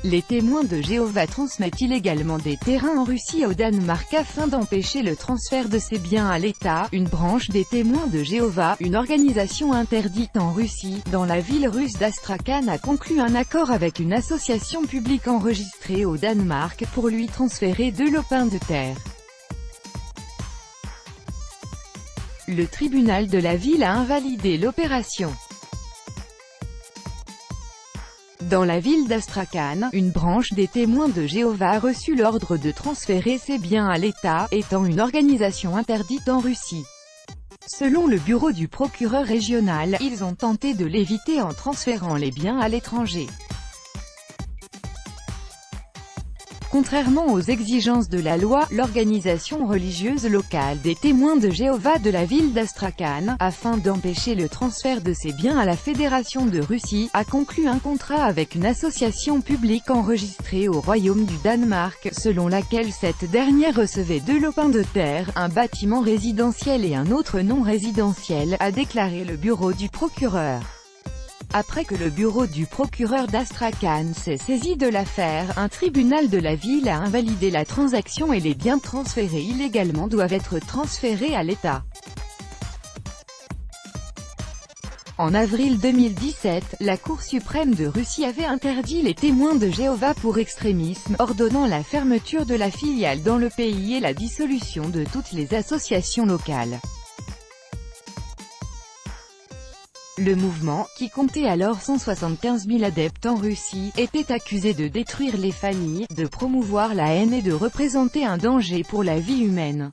Les témoins de Jéhovah transmettent illégalement des terrains en Russie au Danemark afin d'empêcher le transfert de ces biens à l'État. Une branche des témoins de Jéhovah, une organisation interdite en Russie, dans la ville russe d'Astrakhan a conclu un accord avec une association publique enregistrée au Danemark pour lui transférer 2 lopins de terre. Le tribunal de la ville a invalidé l'opération. Dans la ville d'Astrakhan, une branche des témoins de Jéhovah a reçu l'ordre de transférer ses biens à l'État, étant une organisation interdite en Russie. Selon le bureau du procureur régional, ils ont tenté de l'éviter en transférant les biens à l'étranger. Contrairement aux exigences de la loi, l'organisation religieuse locale des témoins de Jéhovah de la ville d'Astrakhan, afin d'empêcher le transfert de ces biens à la Fédération de Russie, a conclu un contrat avec une association publique enregistrée au Royaume du Danemark, selon laquelle cette dernière recevait 2 lopins de terre, un bâtiment résidentiel et un autre non résidentiel, a déclaré le bureau du procureur. Après que le bureau du procureur d'Astrakhan s'est saisi de l'affaire, un tribunal de la ville a invalidé la transaction et les biens transférés illégalement doivent être transférés à l'État. En avril 2017, la Cour suprême de Russie avait interdit les témoins de Jéhovah pour extrémisme, ordonnant la fermeture de la filiale dans le pays et la dissolution de toutes les associations locales. Le mouvement, qui comptait alors 175 000 adeptes en Russie, était accusé de détruire les familles, de promouvoir la haine et de représenter un danger pour la vie humaine.